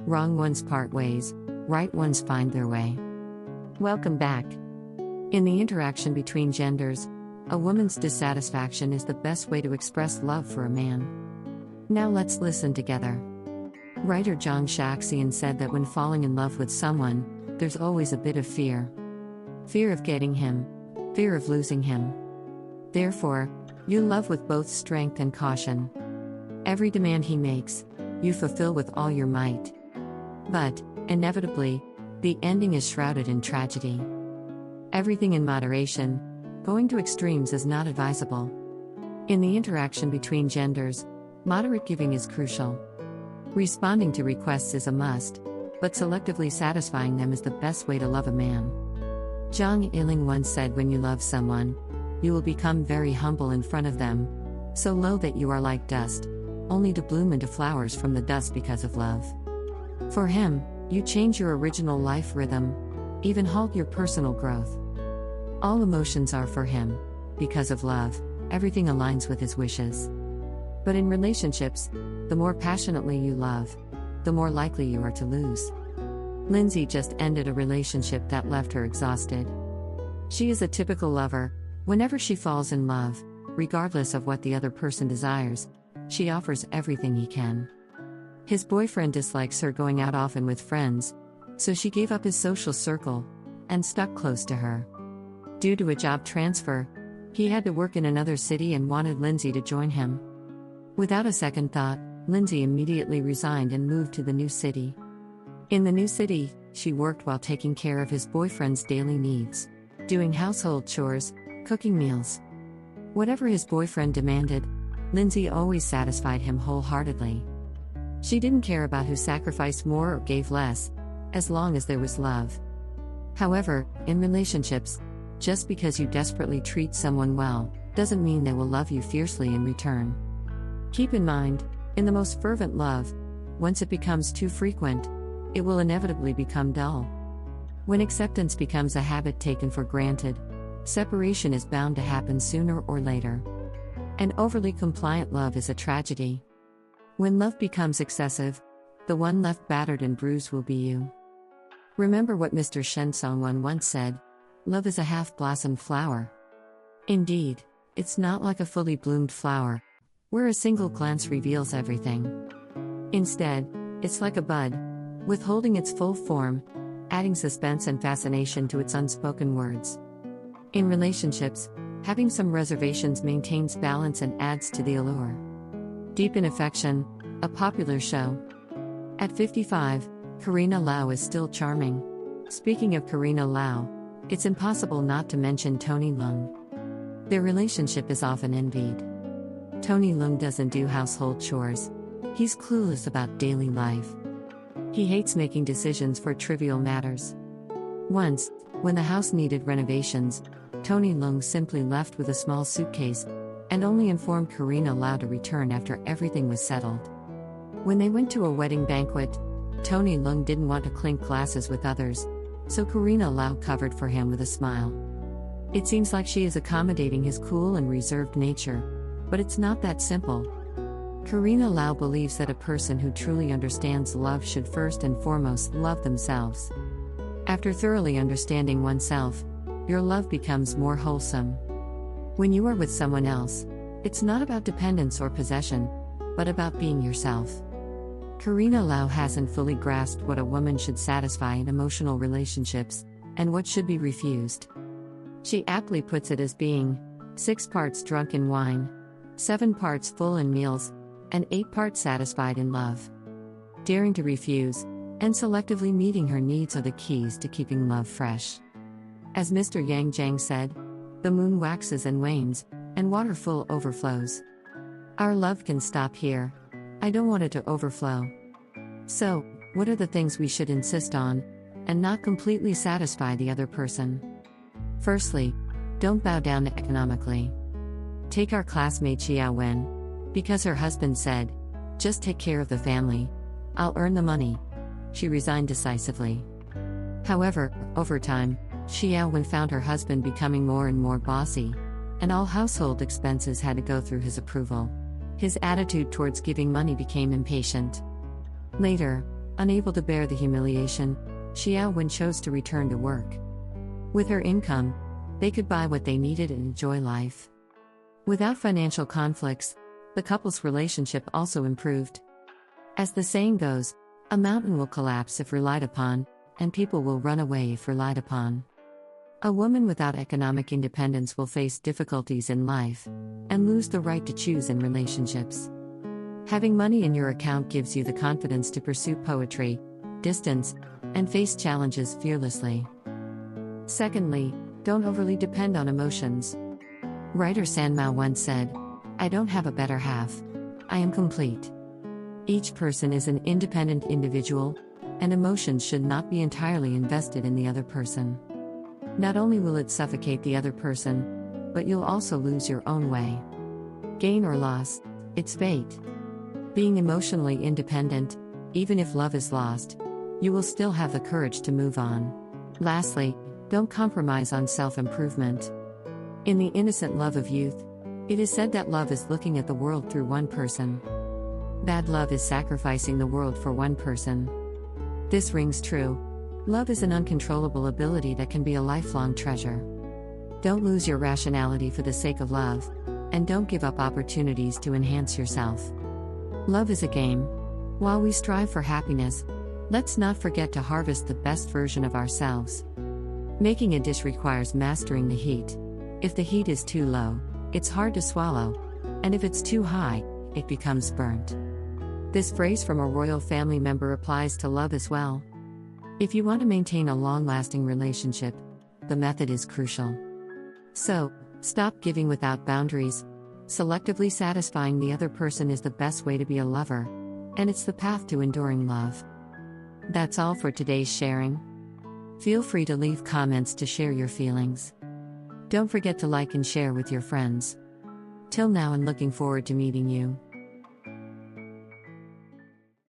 Wrong ones part ways, right ones find their way. Welcome back. In the interaction between genders, a woman's dissatisfaction is the best way to express love for a man. Now let's listen together. Writer John Shaxian said that when falling in love with someone, there's always a bit of fear. Fear of getting him, fear of losing him. Therefore, you love with both strength and caution. Every demand he makes, you fulfill with all your might. But, inevitably, the ending is shrouded in tragedy. Everything in moderation, going to extremes is not advisable. In the interaction between genders, moderate giving is crucial. Responding to requests is a must, but selectively satisfying them is the best way to love a man. Zhang Yiling once said, when you love someone, you will become very humble in front of them, so low that you are like dust, only to bloom into flowers from the dust because of love. For him, you change your original life rhythm, even halt your personal growth. All emotions are for him, because of love, everything aligns with his wishes. But in relationships, the more passionately you love, the more likely you are to lose. Lindsay just ended a relationship that left her exhausted. She is a typical lover. Whenever she falls in love, regardless of what the other person desires, she offers everything he can. His boyfriend dislikes her going out often with friends, so she gave up his social circle and stuck close to her. Due to a job transfer, he had to work in another city and wanted Lindsay to join him. Without a second thought, Lindsay immediately resigned and moved to the new city. In the new city, she worked while taking care of his boyfriend's daily needs, doing household chores, cooking meals. Whatever his boyfriend demanded, Lindsay always satisfied him wholeheartedly. She didn't care about who sacrificed more or gave less, as long as there was love. However, in relationships, just because you desperately treat someone well, doesn't mean they will love you fiercely in return. Keep in mind, in the most fervent love, once it becomes too frequent, it will inevitably become dull. When acceptance becomes a habit taken for granted, separation is bound to happen sooner or later. An overly compliant love is a tragedy. When love becomes excessive, the one left battered and bruised will be you. Remember what Mr. Shen Songwen once said, love is a half-blossomed flower. Indeed, it's not like a fully bloomed flower, where a single glance reveals everything. Instead, it's like a bud, withholding its full form, adding suspense and fascination to its unspoken words. In relationships, having some reservations maintains balance and adds to the allure. Deep in Affection, a popular show. At 55, Karina Lau is still charming. Speaking of Karina Lau, it's impossible not to mention Tony Leung. Their relationship is often envied. Tony Leung doesn't do household chores. He's clueless about daily life. He hates making decisions for trivial matters. Once, when the house needed renovations, Tony Leung simply left with a small suitcase, and only informed Karina Lau to return after everything was settled. When they went to a wedding banquet, Tony Leung didn't want to clink glasses with others, so Karina Lau covered for him with a smile. It seems like she is accommodating his cool and reserved nature, but it's not that simple. Karina Lau believes that a person who truly understands love should first and foremost love themselves. After thoroughly understanding oneself, your love becomes more wholesome. When you are with someone else, it's not about dependence or possession, but about being yourself. Karina Lau hasn't fully grasped what a woman should satisfy in emotional relationships, and what should be refused. She aptly puts it as being 6 parts drunk in wine, 7 parts full in meals, and 8 parts satisfied in love. Daring to refuse, and selectively meeting her needs are the keys to keeping love fresh. As Mr. Yang Zhang said, the moon waxes and wanes, and water full overflows. Our love can stop here. I don't want it to overflow. So, what are the things we should insist on, and not completely satisfy the other person? Firstly, don't bow down economically. Take our classmate Xia Wen. Because her husband said, just take care of the family, I'll earn the money. She resigned decisively. However, over time, Xia Wen found her husband becoming more and more bossy, and all household expenses had to go through his approval. His attitude towards giving money became impatient. Later, Unable to bear the humiliation, Xiaowen chose to return to work. With her income, they could buy what they needed and enjoy life. Without financial conflicts, the couple's relationship also improved. As the saying goes, a mountain will collapse if relied upon, and people will run away if relied upon. A woman without economic independence will face difficulties in life and lose the right to choose in relationships. Having money in your account gives you the confidence to pursue poetry, distance, and face challenges fearlessly. Secondly, don't overly depend on emotions. Writer Sanmao once said, "I don't have a better half. I am complete." Each person is an independent individual, and emotions should not be entirely invested in the other person. Not only will it suffocate the other person, but you'll also lose your own way. Gain or loss, it's fate. Being emotionally independent, even if love is lost, you will still have the courage to move on. Lastly, don't compromise on self-improvement. In the innocent love of youth, it is said that love is looking at the world through one person. Bad love is sacrificing the world for one person. This rings true. Love is an uncontrollable ability that can be a lifelong treasure. Don't lose your rationality for the sake of love, and don't give up opportunities to enhance yourself. Love is a game. While we strive for happiness, let's not forget to harvest the best version of ourselves. Making a dish requires mastering the heat. If the heat is too low, it's hard to swallow, and if it's too high, it becomes burnt. This phrase from a royal family member applies to love as well. If you want to maintain a long-lasting relationship, the method is crucial. So, stop giving without boundaries. Selectively satisfying the other person is the best way to be a lover, and it's the path to enduring love. That's all for today's sharing. Feel free to leave comments to share your feelings. Don't forget to like and share with your friends. Till now, and looking forward to meeting you.